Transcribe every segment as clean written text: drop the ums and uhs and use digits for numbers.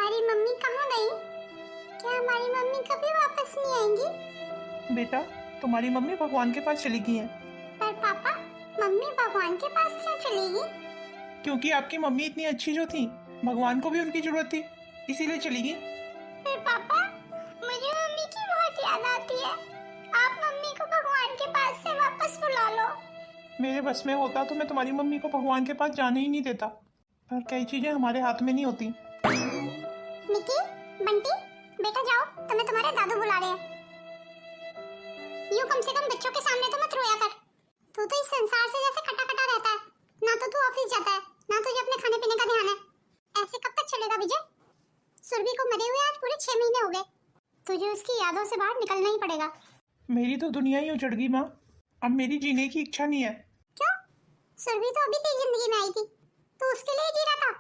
हमारी मम्मी कहाँ गई? क्या हमारी मम्मी कभी वापस नहीं आएंगी? बेटा, तुम्हारी मम्मी भगवान के पास चली गई हैं। पर पापा, मम्मी भगवान के पास क्यों चलेगी? क्योंकि आपकी मम्मी इतनी अच्छी जो थी, भगवान को भी उनकी जरूरत थी, इसीलिए चली गई। पर पापा, मुझे मम्मी की बहुत याद आती है। आप मम्मी को भगवान के पास से वापस बुला लो। मेरे बस में होता तो मैं तुम्हारी मम्मी को भगवान के पास जाने ही नहीं देता, पर कई चीजें हमारे हाथ में नहीं होती। निकी, बंटी, बेटा जाओ, तुम्हें तुम्हारे दादू बुला रहे हैं। यूं कम से कम बच्चों के सामने तो मत रोया कर। तू तो इस संसार से जैसे कटा कटा रहता है। ना तो तू ऑफिस जाता है, ना तुझे अपने खाने पीने का ध्यान है। ऐसे कब तक चलेगा विजय? सुरभि को मरे हुए आज पूरे 6 महीने हो गए। तुझे उसकी यादों से बाहर निकलना ही पड़ेगा। मेरी तो दुनिया ही उजड़ गई माँ। अब मेरी जीने की इच्छा नहीं है। क्यों? सुरभि तो अभी तेरी जिंदगी में आई थी, तू उसके लिए जी रहा था।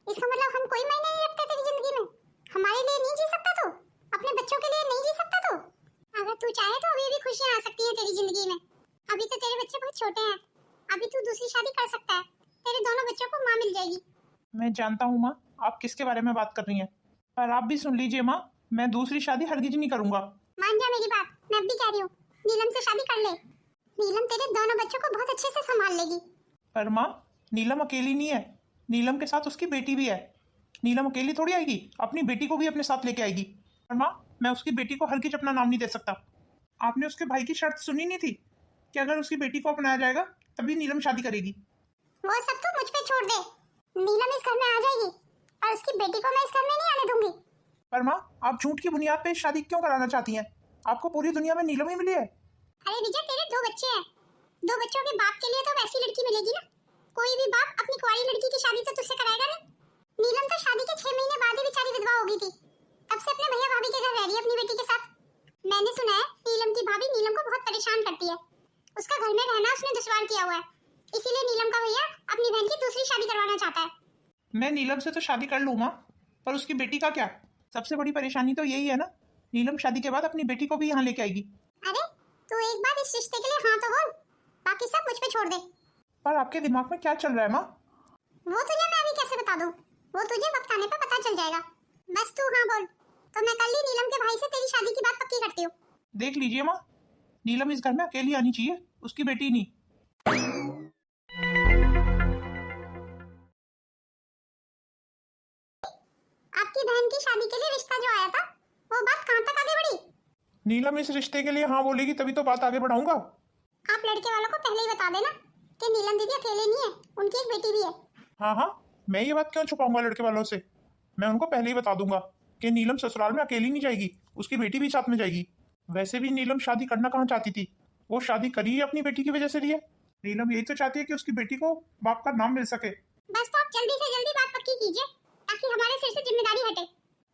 इसका मतलब हम कोई मायने नहीं रखते तेरी जिंदगी में। हमारे लिए नहीं जी सकता तू? अपने बच्चों के लिए नहीं जी सकता तू? अगर तू चाहे तो अभी भी खुशियां आ सकती हैं तेरी जिंदगी में। अभी तो तेरे बच्चे बहुत छोटे हैं। अभी तू दूसरी शादी कर सकता है। तेरे दोनों बच्चों को माँ मिल जाएगी। मैं जानता हूँ माँ, आप किसके बारे में बात कर रही हैं, पर आप भी सुन लीजिए माँ, मैं दूसरी शादी हरगिज नहीं करूँगा। मान जा मेरी बात, मैं भी कह रही हूँ, नीलम से शादी कर ले। नीलम तेरे दोनों बच्चों को बहुत अच्छे से संभाल लेगी। पर माँ, नीलम अकेली नहीं है, नीलम के साथ उसकी बेटी भी है। नीलम अकेली थोड़ी आएगी, अपनी बेटी को भी अपने साथ लेके आएगी। पर माँ, मैं उसकी बेटी को हरगिज अपना नाम नहीं दे सकता। आपने उसके भाई की शर्त सुनी नहीं थी कि अगर उसकी बेटी को अपनाया जाएगा तभी नीलम शादी करेगी। वो सब तो मुझ पे छोड़ दे। नीलम इस घर में आ जाएगी और उसकी बेटी को मैं इस घर में नहीं आने दूंगी। पर माँ, आप झूठ की बुनियाद पे शादी क्यों कराना चाहती हैं? आपको पूरी दुनिया में नीलम ही मिली है। अरे विजय, तेरे 2 बच्चे हैं। 2 बच्चों के बाप के लिए तो वैसी लड़की मिलेगी ना। कोई भी बाप अपनी कुंवारी लड़की की शादी तो तुझसे कराएगा नहीं। नीलम तो शादी के 6 महीने बाद ही बेचारी विधवा हो गई थी। तब से अपने भैया भाभी के घर रह रही है अपनी बेटी के साथ। मैंने सुना है नीलम की भाभी नीलम को बहुत परेशान करती है। उसका घर में रहना उसने दुश्वार किया हुआ है। इसीलिए नीलम का भैया अपनी बहन की दूसरी शादी करवाना चाहता है। मैं नीलम से तो शादी कर लूँ माँ, पर उसकी बेटी का क्या? सबसे बड़ी परेशानी तो यही है ना, नीलम शादी के बाद अपनी बेटी को भी यहाँ लेके आएगी। अरे तू एक बार इस रिश्ते के लिए हाँ तो बोल, बाकी सब मुझ पे छोड़ दे। पर आपके दिमाग में क्या चल रहा है माँ? वो तुझे मैं अभी कैसे बता दूं? वो तुझे वक्त आने पे पता चल जाएगा। बस तू हाँ बोल, तो मैं कल ही नीलम के भाई से तेरी शादी की बात पक्की करती हूँ। देख लीजिए माँ, नीलम इस घर में अकेली आनी चाहिए, उसकी बेटी नहीं। आपकी बहन की शादी के लिए रिश्ता जो आया था, वो बात कहाँ तक आगे बढ़ी? नीलम इस रिश्ते के लिए हाँ बोलेगी तभी तो बात आगे बढ़ाऊंगा। आप लड़के वालों को पहले ही बता देना कि नीलम दीदी अकेले नहीं है, उनकी एक बेटी भी है। हाँ हाँ, मैं ये बात क्यों छुपाऊंगा लड़के वालों से? मैं उनको पहले ही बता दूंगा कि नीलम ससुराल में अकेली नहीं जाएगी, उसकी बेटी भी साथ में जाएगी। वैसे भी नीलम शादी करना कहाँ चाहती थी, वो शादी करी ही अपनी बेटी की वजह से रही है। नीलम यही तो चाहती है कि उसकी बेटी को बाप का नाम मिल सके। बस तो आप जल्दी से जल्दी बात पक्की कीजिए ताकि हमारे सिर से जिम्मेदारी हटे।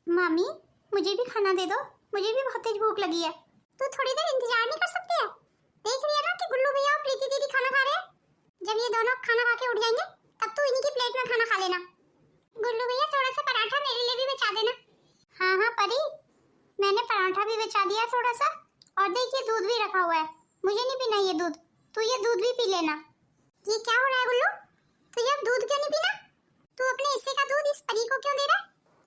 मामी, मुझे भी खाना दे दो, मुझे भी बहुत तेज भूख लगी है। तू थोड़ी देर इंतजार नहीं कर सकती है? देख रही है ना कि गुल्लू भैया और प्रीति दीदी खाना खा रहे हैं। जब ये दोनों खाना खा के उठ जाएंगे तब तू इन्हीं की प्लेट में खाना खा लेना। गुल्लू भैया, थोड़ा सा पराठा मेरे लिए भी बचा देना। हाँ हाँ परी, मैंने पराठा भी बचा दिया थोड़ा सा, और देखिए दूध भी रखा हुआ है। मुझे नहीं पीना ये दूध, तू ये दूध भी पी लेना। ये क्या हो रहा है गुल्लू? तुझे अब दूध क्यों नहीं पीना? तू अपने हिस्से का दूध इस परी को क्यों दे रहा है?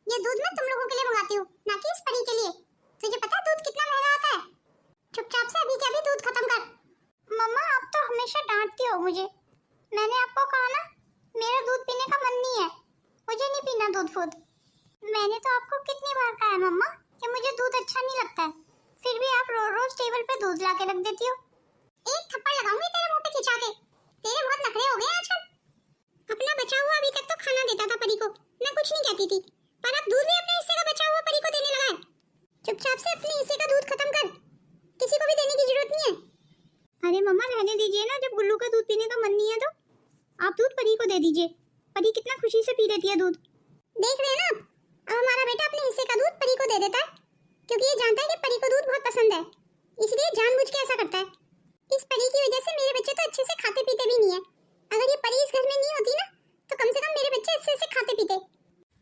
ये दूध मैं तुम लोगों के लिए मंगाती हूँ, ना कि इस परी के लिए। तुझे पता है दूध कितना महंगा आता है? चुपचाप से अभी के अभी दूध खत्म कर। मम्मा, आप तो हमेशा डांटती हो मुझे। मैंने आपको कहा ना, मेरा दूध पीने का मन नहीं है, मुझे नहीं पीना दूध फूड। मैंने तो आपको कितनी बार कहा है मम्मा कि मुझे दूध अच्छा नहीं लगता है, फिर भी आप रोज रोज टेबल पे दूध ला के रख देती हो। एक थप्पड़ लगाऊंगी तेरे मुंह पे खिंचा के। तेरे बहुत नखरे हो गए आजकल। अपना बचा हुआ अभी तक तो खाना देता था परी को, मैं कुछ नहीं कहती थी, पर अब दूध भी अपने हिस्से का बचा हुआ परी को देने लगा है। चुपचाप से अपने हिस्से का दूध खत्म कर, किसी को भी देने की जरूरत नहीं है। अरे मम्मा, रहने दीजिए ना, जब गुल्लू का दूध पीने का मन नहीं है तो आप दूध परी को दे दीजिए। परी कितना खुशी से पी लेती है दूध। देख रहे हैं ना, अब हमारा बेटा अपने हिस्से का दूध परी को दे देता है, क्योंकि ये जानता है कि परी को दूध बहुत पसंद है, इसलिए जानबूझ के ऐसा करता है। इस परी की वजह से मेरे बच्चे तो अच्छे से खाते पीते भी नहीं है। अगर ये परी इस घर में नहीं होती ना, तो कम से कम मेरे बच्चे अच्छे से खाते पीते।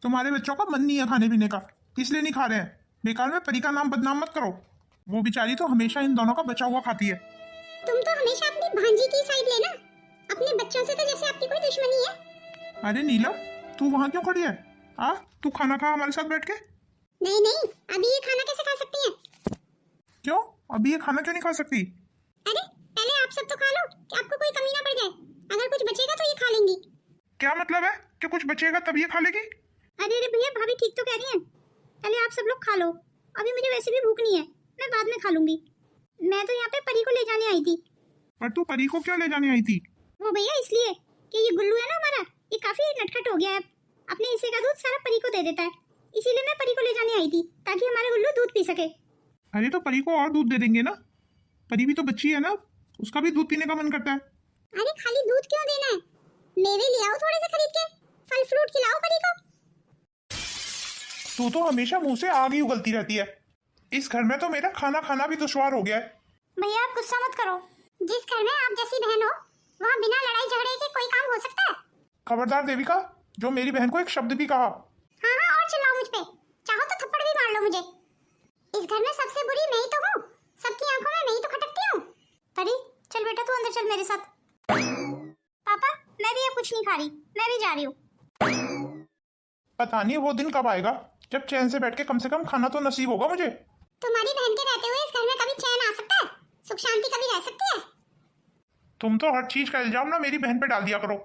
तुम्हारे बच्चों का मन नहीं है खाने पीने का, इसलिए नहीं खा रहे हैं। बेकार में परी का नाम बदनाम मत करो, वो बेचारी तो हमेशा इन दोनों का बचा हुआ खाती है। तुम तो हमेशा अपनी भांजी की साइड लेना, अपने बच्चों से तो जैसे आपकी कोई दुश्मनी है। अरे नीलम, तू वहाँ क्यों खड़ी है? हाँ, तू खाना खा हमारे साथ बैठ के। नहीं नहीं, अभी ये खाना कैसे खा सकती हैं? क्यों? अभी ये खाना क्यों नहीं खा सकती? अरे पहले आप सब तो खा लो कि आपको कोई कमी ना पड़ जाए। अगर कुछ बचेगा तो ये खा लेंगी। क्या मतलब है कि कुछ बचेगा तब ये खा लेगी? अरे अरे भैया, भाभी ठीक तो कह रही हैं। पहले आप सब लोग खा लो, अभी मुझे वैसे भी भूख नहीं है, मैं बाद में खा लूंगी। मैं तो यहाँ पे परी को ले जाने आई थी। पर तू परी को क्यों ले जाने आई थी? वो भैया इसलिए कि ये गुल्लू है ना हमारा, ये काफी नटखट हो गया है। अपने हिस्से का दूध सारा परी को दे देता है, इसीलिए मैं परी को ले जाने आई थी ताकि हमारा गुल्लू दूध पी सके। अरे तो परी को और दूध दे देंगे ना, परी भी तो बच्ची है ना, उसका भी दूध पीने का मन करता है। अरे खाली दूध क्यों देना है, मेवे ले आओ थोड़े से खरीद के, फल फ्रूट खिलाओ परी को। तू तो हमेशा मुंह से आग ही उगलती रहती है। इस घर में तो मेरा खाना खाना भी दुश्वार हो गया है। भैया आप गुस्सा मत करो, जिस घर में आप जैसी बहन हो वहाँ बिना लड़ाई झगड़े के कोई काम हो सकता है? खबरदार देविका, जो मेरी बहन को एक शब्द भी कहा। हाँ हाँ, और चिल्लाओ मुझ पे, चाहो तो थप्पड़ भी मार लो मुझे। इस घर में सबसे बुरी मैं ही तो हूँ, सबकी आंखों में मैं ही तो खटकती हूँ। परी चल बेटा, तू अंदर चल मेरे साथ। पापा मैं भी अब कुछ नहीं खा रही, मैं भी जा रही हूँ। पता नहीं वो दिन कब आएगा जब चैन से बैठ के कम से कम खाना तो नसीब होगा मुझे। तुम्हारी बहन के रहते हुए इस घर में कभी चैन आ सकता है? सुख शांति कभी रह सकती है? तुम तो हर चीज का इल्जाम ना मेरी बहन पे डाल दिया करो।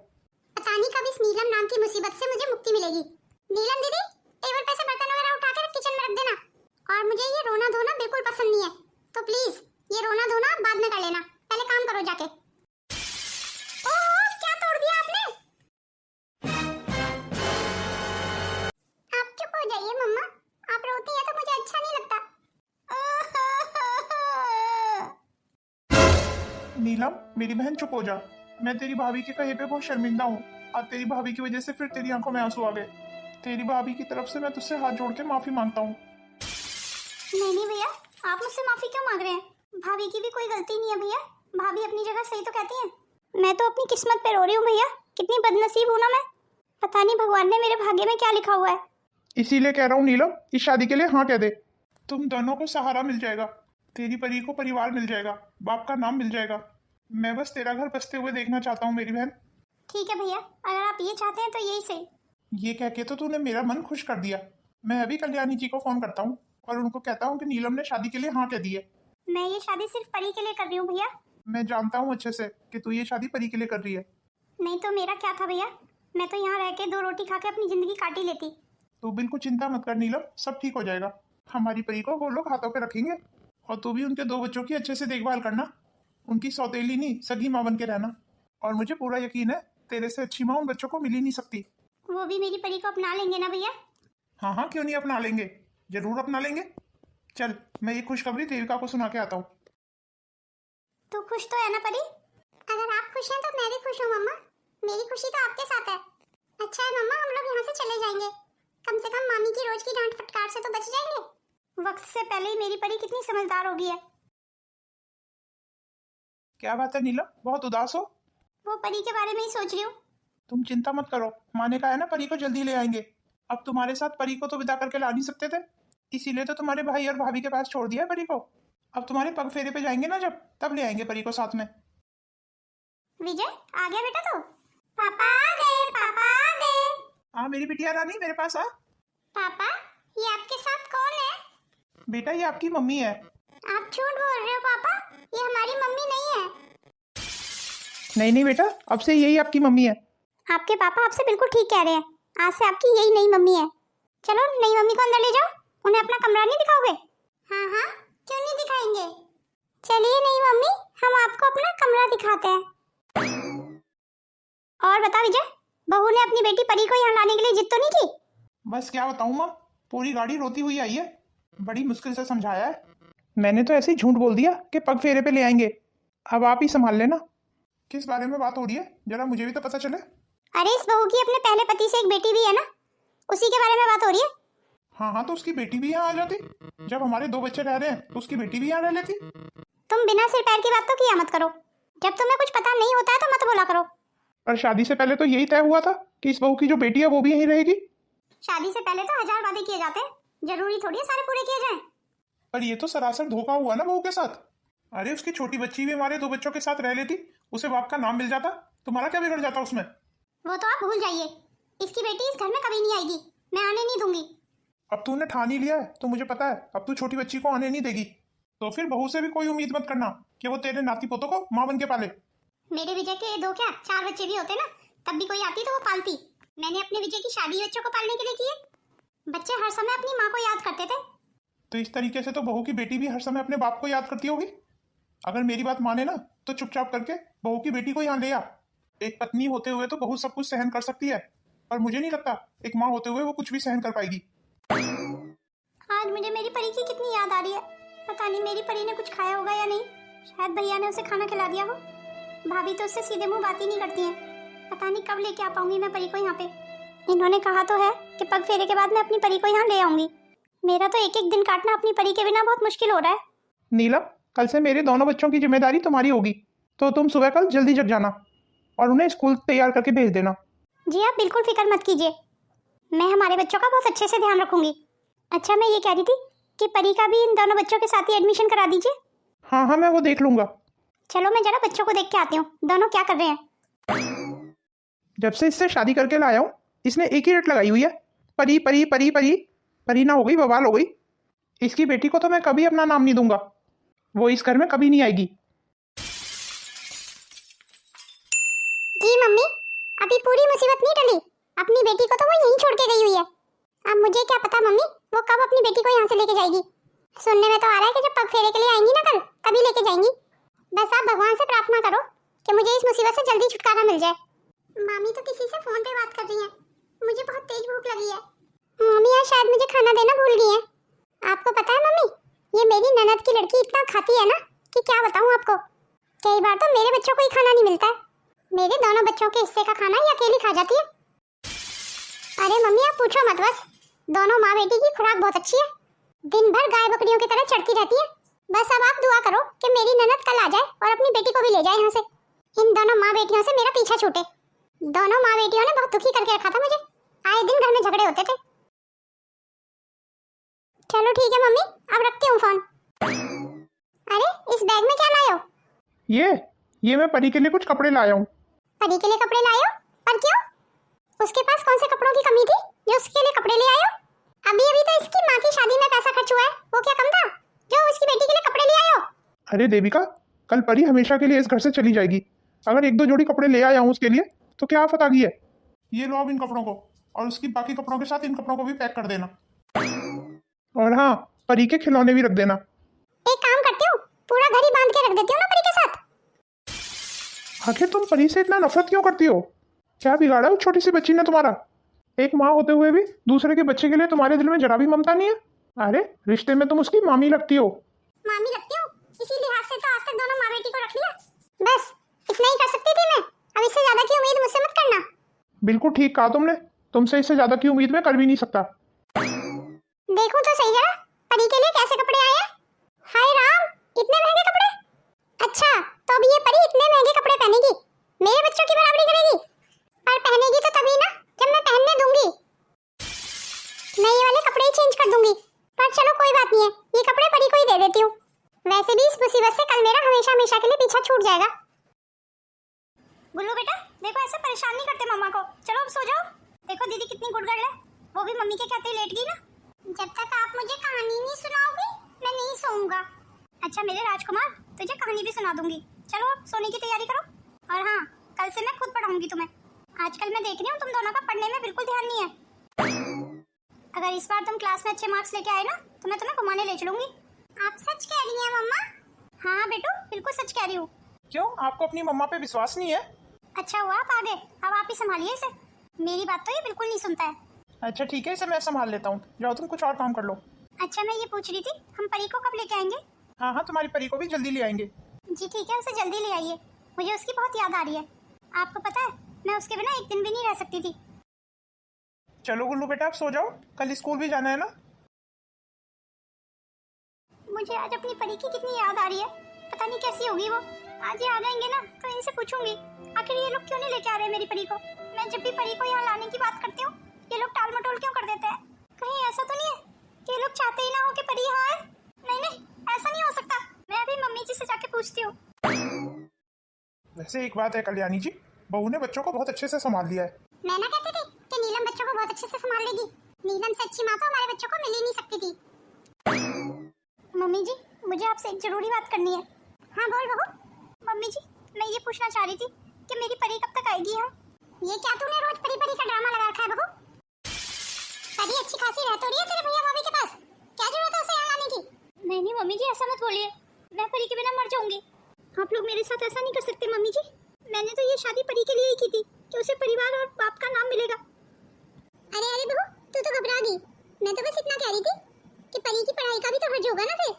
पता नहीं कब इस नीलम नाम की मुसीबत से मुझे मुक्ति मिलेगी। नीलम दीदी, टेबल पे से बर्तन वगैरह उठा कर किचन में रख देना। और मुझे ये रोना धोना बिल्कुल पसंद नहीं है, तो प्लीज ये रोना धोना बाद में कर लेना, पहले काम करो जाके। ओह क्या तोड़ दिया आपने? आप चुप हो जाइए मम्मा, आप रोती है तो मुझे अच्छा नहीं लगता। नीलम मेरी बहन चुप हो जा, मैं तेरी भाभी के कहे पे बहुत शर्मिंदा हूँ। आज तेरी भाभी की वजह से फिर तेरी आंखों में आंसू आ गए। तेरी भाभी की तरफ से मैं तुझसे हाथ जोड़ के माफी मांगता हूँ। नहीं नहीं भैया, आप मुझसे माफी क्यों मांग रहे हैं? भाभी की भी कोई गलती नहीं है भैया, भाभी अपनी जगह सही तो कहती हैं। मैं तो अपनी किस्मत पे रो रही हूँ भैया, कितनी बदनसीब हूँ ना मैं। पता नहीं भगवान ने मेरे भाग्य में क्या लिखा हुआ है। इसीलिए कह रहा हूँ नीलम, इस शादी के लिए हाँ कह दे। तुम दोनों को सहारा मिल जाएगा, तेरी परी को परिवार मिल जाएगा, बाप का नाम मिल जाएगा। मैं बस तेरा घर बसते हुए देखना चाहता हूँ मेरी बहन। ठीक है भैया, अगर आप ये चाहते हैं तो यही सही। ये कह के तो तूने मेरा मन खुश कर दिया। मैं अभी कल्याणी जी को फोन करता हूँ और उनको कहता हूँ कि नीलम ने शादी के लिए हाँ कह दी है। मैं ये शादी सिर्फ परी के लिए कर रही हूँ भैया। मैं जानता हूँ अच्छे से कि तू ये शादी परी के लिए कर रही है। नहीं तो मेरा क्या था भैया, मैं तो यहाँ रह के 2 रोटी खा के अपनी जिंदगी काटी लेती। तू बिल्कुल चिंता मत कर नीलम, सब ठीक हो जाएगा। हमारी परी को वो लोग हाथों पे रखेंगे और तू भी उनके 2 बच्चों की अच्छे से देखभाल करना। उनकी सौतेली नहीं सगी माँ बन के रहना। और मुझे पूरा यकीन है तेरे से अच्छी माँ उन बच्चों को मिल ही नहीं सकती। वो भी मेरी परी को अपना लेंगे ना भैया? हाँ हाँ, क्यों नहीं अपना लेंगे, जरूर अपना लेंगे। चल मैं ये खुशखबरी देविका को सुना के आता हूँ। तू खुश तो है ना परी? अगर आप खुश हैं तो मैं भी खुश हूँ मम्मा, मेरी खुशी तो आपके साथ है। अच्छा है मम्मा, हम लोग यहाँ से चले जाएंगे, कम से कम मामी की रोज की डांट फटकार से तो बच जाएंगे। वक्त से पहले ही मेरी परी कितनी समझदार हो गई है। क्या बात है नीलम, बहुत उदास हो? वो परी के बारे में ही सोच रही हूँ। तुम चिंता मत करो, माँ ने कहा है ना परी को जल्दी ले आएंगे। अब तुम्हारे साथ परी को तो विदा करके ला नहीं सकते थे, इसीलिए तो तुम्हारे भाई और भाभी के पास छोड़ दिया है परी को। अब तुम्हारे पग फेरे पे जाएंगे ना जब, तब ले आएंगे परी को साथ में। विजय आ गया बेटा तू? पापा आ गए, पापा आ गए। हाँ मेरी बिटिया रानी, मेरे पास आ। पापा ये आपके साथ कौन है? बेटा ये आपकी मम्मी है। आप झूठ बोल रहे हो पापा, ये हमारी मम्मी नहीं है। नहीं नहीं बेटा, अब से यही आपकी मम्मी है। आपके पापा आपसे बिल्कुल ठीक कह रहे हैं, आज से आपकी यही नई मम्मी है। चलो नई मम्मी को अंदर ले जाओ, उन्हें अपना कमरा नहीं दिखाओगे? हाँ हाँ, क्यों नहीं दिखाएंगे। चलिए नई मम्मी, हम आपको अपना कमरा दिखाते हैं। और बता विजय, बहू ने अपनी बेटी परी को यहाँ लाने के लिए जिद तो नहीं की? बस क्या बताऊँ माँ, पूरी गाड़ी रोती हुई आई है, बड़ी मुश्किल से समझाया है। मैंने तो ऐसे ही झूठ बोल दिया कि पग फेरे पे ले आएंगे। अब आप ही संभाल लेना। किस बारे में बात हो रही है, जरा मुझे भी तो पता चले। अरे इस बहू की अपने पहले पति से एक बेटी भी है ना, उसी के बारे में बात हो रही है। हाँ हाँ, तो उसकी बेटी भी यहाँ आ जाती। जब हमारे 2 बच्चे रह रहे हैं तो उसकी बेटी भी यहाँ रह लेती। तुम बिना सिर पैर की बात तो किया मत करो, जब तुम्हें कुछ पता नहीं होता है तो मत बोला करो। पर शादी से पहले तो यही तय हुआ था कि इस बहू की जो बेटी है वो भी यहीं रहेगी। शादी से पहले तो 1000 वादे किए जाते हैं, जरूरी थोड़ी है सारे पूरे किए जाएं। पर ये तो सरासर धोखा हुआ ना बहू के साथ। अरे उसकी छोटी बच्ची भी हमारे 2 बच्चों के साथ रह लेती, उसे बाप का नाम मिल जाता, तुम्हारा क्या बिगड़ जाता उसमें? वो तो आप भूल जाइए, इसकी बेटी इस घर में कभी नहीं आएगी। मैं दूंगी। अब तूने ठान ही लिया है तो मुझे पता है अब तू छोटी बच्ची को आने नहीं देगी। तो फिर बहू से भी कोई उम्मीद मत करना कि वो तेरे नाती पोतों को माँ बन के पाले। मेरे विजय के 2 क्या 4 बच्चे भी होते ना, तब भी कोई आती तो वो पालती। मैंने अपने विजय की शादी बच्चों को पालने के लिए की है। बच्चे हर समय अपनी माँ को याद करते थे। तो इस तरीके से तो बहू की बेटी भी हर समय अपने बाप को याद करती होगी। अगर मेरी बात माने ना तो चुपचाप करके बहू की बेटी को यहाँ ले आ। एक पत्नी होते हुए तो बहू सब कुछ सहन कर सकती है, पर मुझे नहीं लगता एक माँ होते हुए वो कुछ भी सहन कर पाएगी। आज मुझे मेरी परी की कितनी याद आ रही है। पता नहीं मेरी परी ने कुछ खाया होगा या नहीं। शायद भैया ने उसे खाना खिला दिया हो। भाभी तो उससे सीधे मुंह बात ही नहीं करती हैं। पता नहीं कब लेके आ पाऊंगी मैं परी को यहाँ पे। इन्होंने कहा तो है कि पग फेरे के बाद मैं अपनी परी को यहाँ ले आऊंगी। मेरा तो एक एक दिन काटना अपनी परी के बिना बहुत मुश्किल हो रहा है। नीलम, कल से मेरे दोनों बच्चों की जिम्मेदारी तुम्हारी होगी, तो तुम सुबह कल जल्दी जग जाना और उन्हें स्कूल तैयार करके भेज देना। जी आप बिल्कुल फिक्र मत कीजिए, मैं हमारे बच्चों का बहुत अच्छे से ध्यान रखूंगी। अच्छा मैं ये कह रही थी कि परी का भी इन दोनों बच्चों के साथ ही एडमिशन करा दीजिए। हाँ हाँ, मैं वो देख लूंगा। चलो मैं जरा बच्चों को देख के आती हूँ, दोनों क्या कर रहे हैं। जब से इससे शादी करके लाया हूँ इसने एक ही रट लगाई हुई है, परी परी परी परी। परी ना हो गई बवाल हो गई। इसकी बेटी को तो मैं कभी अपना नाम नहीं दूंगा, वो इस घर में कभी नहीं आएगी। जी मम्मी, अभी पूरी मुसीबत नहीं टली। अपनी बेटी को तो वो यहीं छोड़ के गई हुई है। अब मुझे क्या पता मम्मी वो कब अपनी बेटी को यहाँ से लेके जाएगी। सुनने में तो आ रहा है कि जब पग फेरे के लिए आएंगी ना कल, तभी लेके जाएंगी। बस आप भगवान से प्रार्थना करो कि मुझे इस मुसीबत से जल्दी छुटकारा मिल जाए। मामी तो किसी से फोन पे बात कर रही हैं। मुझे बहुत तेज भूख लगी है। मम्मी आज शायद मुझे खाना देना भूल गई है। आपको पता है मम्मी, ये मेरी ननद की लड़की इतना खाती है ना कि क्या बताऊं आपको। कई बार तो मेरे बच्चों को ही खाना नहीं मिलता है। मेरे दोनों बच्चों के हिस्से का खाना ये अकेली खा जाती है। अरे मम्मी आप पूछो मत, बस दोनों माँ बेटी की खुराक बहुत अच्छी है। दिन भर गाय बकरियों की तरह चढ़ती रहती है। बस अब आप दुआ करो कि मेरी ननद कल आ जाए और अपनी बेटी को भी ले जाए यहाँ से। इन दोनों माँ बेटियों से मेरा पीछा छूटे। दोनों माँ बेटियों ने बहुत दुखी करके रखा था मुझे। आए दिन घर में झगड़े होते थे। चलो ठीक है मम्मी, अब रखती हूँ फोन। अरे इस बैग में क्या लाए हो? ये मैं परी के लिए कुछ कपड़े लाया हूँ। परी के लिए कपड़े लाए हो? पर क्यों? उसके पास कौन से कपड़ों की कमी थी जो उसके लिए कपड़े ले आए हो? अभी अभी तो इसकी माँ की शादी में पैसा खर्च हुआ है, वो क्या कम था जो उसकी बेटी के लिए कपड़े ले आए हो? अरे देविका, कल परी हमेशा के लिए इस घर से चली जाएगी। अगर 1-2 जोड़ी कपड़े ले आया हूँ उसके लिए तो क्या आफत आ गई है। ये लो अब इन कपड़ों को, और उसकी बाकी कपड़ों के साथ इन कपड़ों को भी पैक कर देना। और हाँ, परी के खिलौने भी रख देना। एक काम करती हूँ, पूरा घर ही बांध के रख देती हूँ ना परी के साथ। आखिर तुम परी से इतना नफरत क्यों करती हो? क्या बिगाड़ा उस छोटी सी बच्ची ने तुम्हारा? एक माँ होते हुए भी दूसरे के बच्चे के लिए तुम्हारे दिल में जरा भी ममता नहीं है। अरे रिश्ते में तुम उसकी मामी लगती हो। मामी लगती हूँ, इसी लिहाज से तो आज तक दोनों माँ बेटी को रख लिया। बस इतना ही कर सकती थी मैं, अब इससे ज्यादा की उम्मीद मुझसे मत करना। बिल्कुल ठीक कहा तुमने, तुमसे इससे ज्यादा की उम्मीद मैं कर भी नहीं सकता। देखो तो सही जरा, परी के लिए कैसे कपड़े आए हैं। हाय राम, इतने महंगे कपड़े। अच्छा तो अब ये परी इतने महंगे कपड़े पहनेगी, मेरे बच्चों की बराबरी करेगी? पर पहनेगी तो तभी ना जब मैं पहनने दूंगी। मैं ये वाले कपड़े ही चेंज कर दूंगी। पर चलो कोई बात नहीं है, ये कपड़े परी को ही दे देती हूँ। वैसे भी इस मुसीबत से कल मेरा हमेशा हमेशा के लिए पीछा छूट जाएगा। गुल्लू बेटा देखो, ऐसे परेशान नहीं करते मम्मा को। चलो अब सो जाओ। देखो दीदी कितनी गुड़गड़ है, वो भी मम्मी के कहते ही लेट गई ना। जब तक आप मुझे कहानी नहीं सुनाओगे मैं नहीं सोऊंगा। अच्छा मेरे राजकुमार, तुझे कहानी भी सुना दूंगी। चलो अब सोने की तैयारी करो। और हाँ, कल से मैं खुद पढ़ाऊंगी तुम्हें। आजकल मैं देख रही हूँ तुम दोनों का पढ़ने में बिल्कुल ध्यान नहीं है। अगर इस बार तुम क्लास में अच्छे मार्क्स लेके आए ना तो मैं तुम्हें घुमाने ले चलूंगी। आप सच कह रही हैं मम्मा? हाँ बेटू, बिल्कुल सच कह रही हूँ। क्यों, आपको अपनी मम्मा पे विश्वास नहीं है? अच्छा हुआ आप आ गए, अब आप ही संभालिए इसे। मेरी बात तो ये बिल्कुल नहीं सुनता है। अच्छा ठीक है, इसे मैं संभाल लेता हूँ। जाओ तुम कुछ और काम कर लो। अच्छा मैं ये पूछ रही थी, हम परी को कब लेके आएंगे? हाँ हाँ, तुम्हारी परी को भी जल्दी ले आएंगे। जी ठीक है, उसे जल्दी ले आइए, मुझे उसकी बहुत याद आ रही है। आपको पता है मैं उसके बिना एक दिन भी नहीं रह सकती थी। चलो गुल्लू बेटा आप सो जाओ, कल स्कूल भी जाना है ना। मुझे आज अपनी परी की कितनी याद आ रही है, पता नहीं कैसी होगी वो। आज ये आ जाएंगे ना तो इनसे पूछूंगी आखिर ये लोग क्यों नहीं लेके आ रहे मेरी परी को। मैं जब भी परी को यहाँ लाने की बात करती हूँ ये लोग टाल मटोल क्यों कर देते हैं। कहीं ऐसा तो नहीं है कि ये लोग चाहते ही ना हो कि परी यहाँ आए? नहीं नहीं, ऐसा नहीं हो सकता। मैं अभी मम्मी जी से जाके पूछती हूँ। वैसे एक बात है कल्याणी जी, बहू ने बच्चों को बहुत अच्छे से संभाल लिया है। मैं ना कहती थी कि नीलम बच्चों को बहुत अच्छे से संभाल लेगी। नीलम से अच्छी माँ तो हमारे बच्चों को मिल ही नहीं सकती थी। मम्मी जी, मुझे आपसे एक जरूरी बात करनी है। हाँ बोल बहू। मम्मी जी, मैं ये पूछना चाह रही थी कि मेरी परी कब तक आएगी। हम ये क्या तूने रोज परी परी का ड्रामा लगा रखा है बहू? परी अच्छी खासी रह तो रही है तेरे भैया भाभी के पास, क्या जरूरत है उसे यहाँ लाने की? नहीं नहीं मम्मी जी, ऐसा मत बोलिए, मैं परी के बिना मर जाऊंगी। आप लोग मेरे साथ ऐसा नहीं कर सकते मम्मी जी। मैंने तो ये शादी परी के लिए ही की थी कि उसे परिवार और बाप का नाम मिलेगा। अरे अरे बहू, तू तो घबरा गई। मैं तो बस इतना कह रही थी कि परी की पढ़ाई का भी तो हर्ज होगा ना। फिर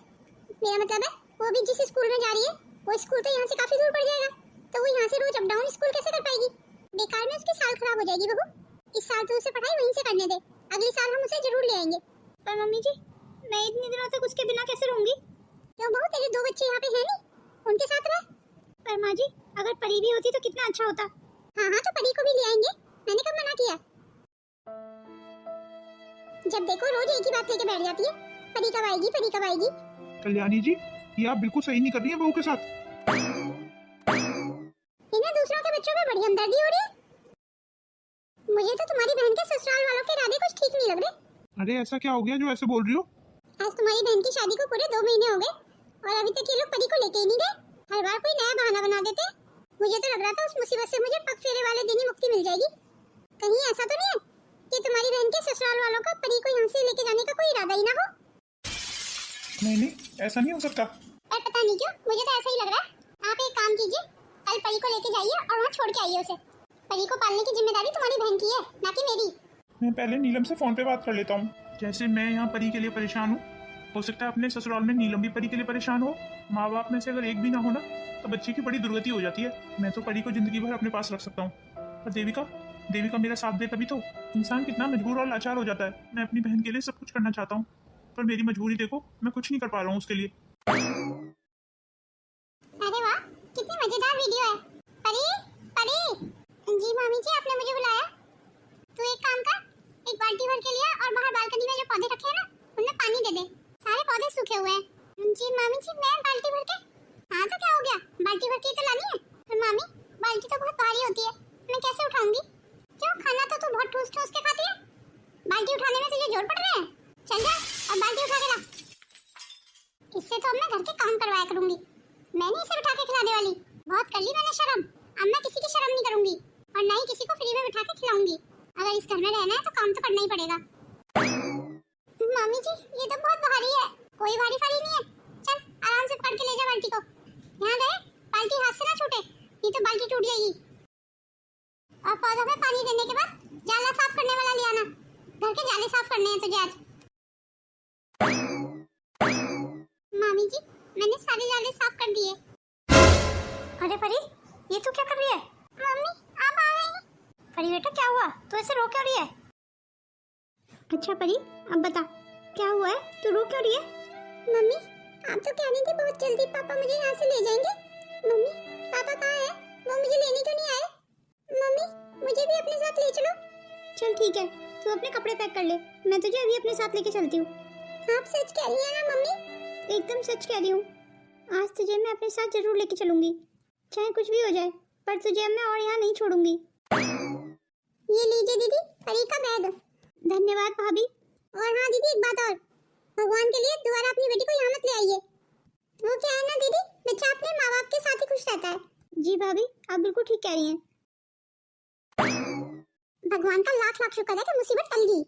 मेरा मतलब है वो भी जिस स्कूल में जा रही है वो स्कूल तो यहाँ से काफी दूर पड़ जाएगा, तो वो यहाँ से रोज अप डाउन स्कूल कैसे कर पाएगी? बेकार में उसकी साल खराब हो जाएगी बहू। इस साल तो उसे पढ़ाई वहीं से करने दे, अगले साल हम उसे जरूर ले आएंगे। पर मम्मी जी, मैं इतने दिनों तक उसके बिना कैसे रहूंगी? क्यों बहू, तेरे दो बच्चे यहाँ पे हैं नहीं, उनके साथ रह। पर माँ जी, अगर परी भी होती तो कितना अच्छा होता। हाँ हाँ, तो परी को भी ले आएंगे, मैंने कब मना किया? जब देखो रोज एक ही बात लेके बैठ जाती है, परी कब आएगी परी कब आएगी। कल्याणी जी, ये आप बिल्कुल सही नहीं कर रही हैं बहू के साथ। इन्हें दूसरों के बच्चों पे बड़ी हमदर्दी हो रही है। मुझे तो तुम्हारी बहन के ससुराल वालों के इरादे कुछ ठीक नहीं लग रहे। अरे ऐसा क्या हो गया जो ऐसे बोल रही हो? आज तुम्हारी बहन की शादी को पूरे 2 महीने हो गए और अभी तक ये लोग परी को लेके ही नहीं गए। हर बार कोई नया बहाना बना देते हैं। मुझे तो लग रहा था उस मुसीबत से मुझे पग फेरे वाले दिन ही मुक्ति मिल जाएगी। कहीं ऐसा तो नहीं है कि तुम्हारी बहन के ससुराल वालों का परी को यहाँ से लेके जाने का कोई इरादा ही ना हो? नहीं नहीं, ऐसा नहीं हो सकता। पर पता नहीं क्यों मुझे तो ऐसा ही लग रहा है। आप एक काम कीजिए, कल परी को लेके जाइए और वहाँ छोड़ के आइए उसे। परी को पालने की जिम्मेदारी तुम्हारी बहन की है, ना कि मेरी। मैं पहले नीलम से फोन पे बात कर लेता हूँ। जैसे मैं यहाँ परी के लिए परेशान हूँ, हो सकता है अपने ससुराल में नीलम भी परी के लिए परेशान हो। माँ बाप में से अगर एक भी ना हो ना तो बच्चे की बड़ी दुर्गति हो जाती है। मैं तो परी को जिंदगी भर अपने पास रख सकता हूँ, पर देविका मेरा साथ दे तभी तो। इंसान कितना मजबूर और लाचार हो जाता है। मैं अपनी बहन के लिए सब कुछ करना चाहता हूँ, पर मेरी मजबूरी देखो, मैं कुछ नहीं कर पा रहा हूँ उसके लिए। अरे वाह, कितनी मजेदार वीडियो है। परी परी। जी मामी जी, आपने मुझे बुलाया? तू एक काम कर, एक बाल्टी भर के लिया और बाहर बालकनी में जो पौधे रखे हैं ना उनमें पानी दे दे, सारे पौधे सूखे हुए हैं। जी मामी जी, मैं बाल्टी भर के? हाँ तो क्या हो गया, बाल्टी भर के तो लानी है। पर मामी, बाल्टी तो बहुत भारी होती है, मैं कैसे उठाऊंगी? क्यों, खाना तो तू बहुत ठूस ठूस के खाती है, बाल्टी उठाने में तुझे जोर पड़ रहा है? चल जा और बाल्टी उठा के ला। इससे तो अब मैं घर के काम करवाया करूंगी, मैं नहीं इसे बिठा के खिलाने वाली। बहुत कर ली मैंने शर्म, अब मैं किसी की शर्म नहीं करूंगी और ना ही किसी को फ्री में बिठा के खिलाऊंगी। अगर इस घर में रहना है तो काम तो करना ही पड़ेगा। मामी जी, ये तो बहुत भारी है। कोई भारी फारी नहीं है, चल आराम से पकड़ के ले जा बाल्टी को। ध्यान रहे बाल्टी हाथ से ना छूटे, नहीं तो बाल्टी टूट जाएगी। और पौधों में पानी देने के बाद जाला साफ करने वाला ले आना, घर के जाले साफ करने हैं तुझे आज। मामी जी, मैंने सारे जाले साफ कर दिए। अरे परी, ये तू क्या कर रही है? मम्मी, आप आ गई। परी बेटा, क्या हुआ? तू ऐसे रो क्यों रही है? अच्छा परी, अब बता क्या हुआ है, तू रो क्यों रही है? मम्मी, आप तो कह रही थी बहुत जल्दी पापा मुझे यहाँ से ले जाएंगे। मम्मी, पापा कहाँ हैं? वो मुझे लेने क्यों नहीं आए? मम्मी, मुझे भी अपने साथ ले चलो। चल ठीक है, तू अपने कपड़े पैक कर ले, मैं तुझे अभी अपने साथ लेके चलती हूँ। आप सच कह रही हैं ना मम्मी? एकदम सच कह रही हूँ। आज तुझे मैं अपने साथ जरूर लेके चलूंगी, चाहे कुछ भी हो जाए, पर तुझे मैं और यहाँ नहीं छोड़ूंगी। ये लीजिए दीदी, परी का बैग। धन्यवाद भाभी। और हाँ दीदी, एक बात और, भगवान के लिए दोबारा अपनी बेटी को यहाँ मत ले आइए। वो क्या है ना दीदी, बच्चा अपने माँ बाप के साथ ही खुश रहता है। जी भाभी, आप बिल्कुल ठीक कह रही हैं। भगवान का लाख लाख शुक्र है कि मुसीबत टल गई।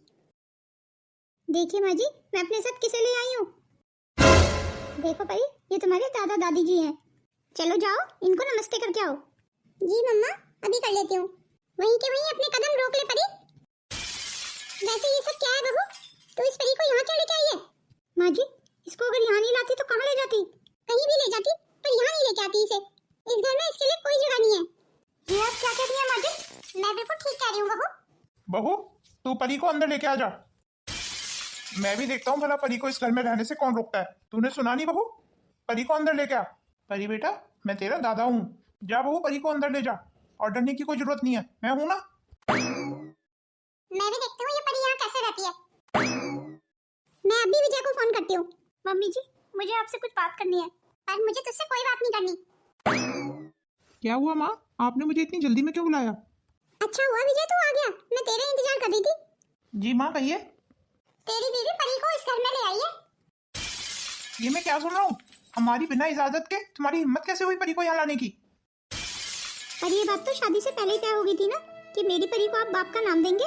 देखिए माँ जी, मैं अपने साथ किसे ले आई हूँ। देखो परी, ये तुम्हारे दादा दादी जी हैं। चलो जाओ, इनको नमस्ते करके आओ। जी मम्मा, अभी कर लेती हूँ। वहीं के वहीं अपने कदम रोक ले परी। वैसे ये सब क्या है बहू, तू इस परी को यहाँ क्यों लेके आई है? माँ जी, इसको अगर यहाँ नहीं लाती तो कहाँ ले जाती? कहीं भी ले जाती, पर यहाँ नहीं लेके आती इसे। इस घर में इसके लिए कोई जगह नहीं है। ये आप क्या कह रही हैं माँ जी? मैं बिल्कुल ठीक कह रही हूँ बहू। बहू, तू परी को अंदर लेके आ जा। मैं भी देखता हूँ भला परी को इस घर में रहने से कौन रोकता है। तूने सुना नहीं बहू, परी को अंदर लेके आ। परी बेटा, मैं तेरा दादा हूँ, जा बहू परी को अंदर ले जा, और डरने की कोई जरूरत नहीं है, मैं हूँ ना। मैं भी देखती हूँ ये परी यहाँ कैसे रहती है। मैं अभी विजय को फोन करती हूँ। मम्मी जी, मुझे आपसे कुछ बात करनी है, पर मुझे तुझसे कोई बात नहीं करनी। क्या हुआ माँ, आपने मुझे इतनी जल्दी में क्यों बुलाया? अच्छा हुआ विजय तू आ गया, मैं तेरा इंतजार कर रही थी। जी माँ, कहिए। तेरी बीवी परी को इस घर में ले आई है। ये मैं क्या सुन रहा हूँ? हमारी बिना इजाजत के तुम्हारी हिम्मत कैसे हुई परी को यहाँ लाने की? पर ये बात तो शादी से पहले ही तय हो गई थी ना कि मेरी परी को आप बाप का नाम देंगे।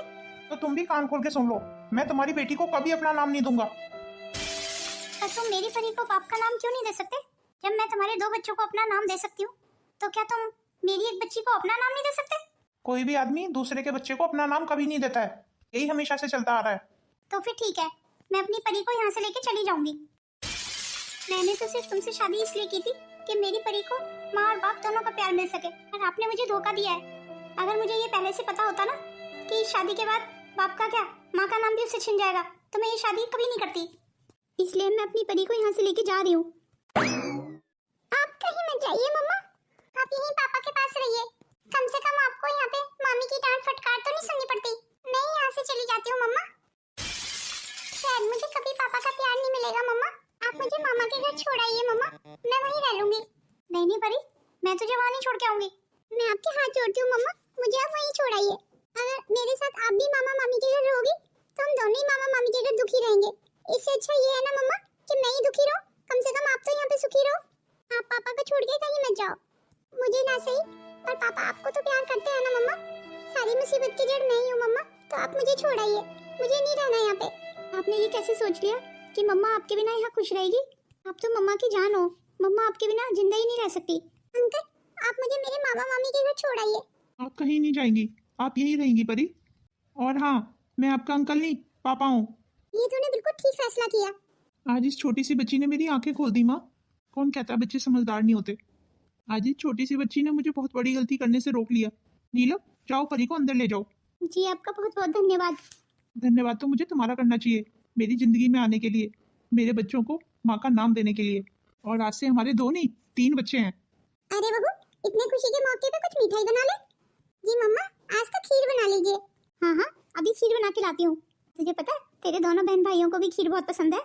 तो तुम भी कान खोल के सुन लो, मैं तुम्हारी बेटी को कभी अपना नाम नहीं दूंगा। पर तुम मेरी परी को बाप का नाम क्यों नहीं दे सकते? जब मैं तुम्हारे 2 बच्चों को अपना नाम दे सकती हूँ, तो क्या तुम मेरी एक बच्ची को अपना नाम नहीं दे सकते? कोई भी आदमी दूसरे के बच्चे को अपना नाम कभी नहीं देता है, यही हमेशा से चलता आ रहा है। तो फिर ठीक है, मैं अपनी परी को यहाँ से लेके चली जाऊंगी। मैंने तो सिर्फ तुमसे शादी इसलिए की थी कि मेरी परी को माँ और बाप दोनों का प्यार मिल सके, और आपने मुझे धोखा दिया है। अगर मुझे ये पहले से पता होता ना कि शादी के बाद बाप का क्या माँ का नाम भी उससे छिन जाएगा, तो मैं ये शादी कभी नहीं करती। इसलिए मैं अपनी परी को यहाँ से लेके जा रही हूँ। आप कहीं मत जाइए मम्मा, आप यहीं पापा के पास रहिए। कम से कम आपको यहाँ पे मामी की डांट फटकार तो नहीं सुननी पड़ती। मैं यहाँ से चली जाती हूँ मम्मा। शायद मुझे कभी पापा का प्यार नहीं मिलेगा मम्मा, आप मुझे मामा के घर छोड़ आइए मम्मा, मैं वहीं रह लूंगी। नहीं परी, मैं तुझे वहाँ नहीं छोड़ के आऊंगी। मैं आपके हाथ जोड़ती हूँ मम्मा, मुझे आप वहीं छोड़ आइए। अगर मेरे साथ आप भी मामा मामी के घर रहोगी तो हम दोनों ही मामा मामी के घर दुखी रहेंगे। इससे अच्छा ये है ना मम्मा कि मैं ही दुखी रहूं, कम से कम आप तो यहाँ पे सुखी रहो। आप पापा को छोड़ के कहीं मत जाओ। मुझे ना सही पर पापा आपको तो प्यार करते हैं ना मम्मा। सारी मुसीबत की जड़ मैं ही हूँ मम्मा, तो आप मुझे छोड़ आइए, मुझे नहीं रहना यहाँ पे। आपने ये कैसे सोच लिया कि मम्मा आपके बिना यहाँ खुश रहेगी? आप तो मम्मा की जान हो, मम्मा आपके बिना जिंदा ही नहीं रह सकती। अंकल, आप मुझे मेरे मामा मामी के घर छोड़ आइए। आप कहीं नहीं जाएंगी, आप यहीं रहेंगी परी। और हाँ, मैं आपका अंकल नहीं पापा हूँ। ये तूने बिल्कुल ठीक फैसला किया। आज इस छोटी सी बच्ची ने मेरी आंखें खोल दी माँ। कौन कहता बच्चे समझदार नहीं होते? आज इस छोटी सी बच्ची ने मुझे बहुत बड़ी गलती करने से रोक लिया। नीलम, जाओ परी को अंदर ले जाओ। जी आपका बहुत बहुत धन्यवाद। धन्यवाद तो मुझे तुम्हारा करना चाहिए, मेरी जिंदगी में आने के लिए, मेरे बच्चों को माँ का नाम देने के लिए। और आज से हमारे 2 नहीं 3 बच्चे हैं। अरे बहू, इतने खुशी के मौके पे कुछ मिठाई बना ले। जी मम्मा, आज तो खीर बना लीजिए। हाँ, अभी खीर बना के लाती हूँ। तुझे पता है तेरे दोनों बहन भाइयों को भी खीर बहुत पसंद है।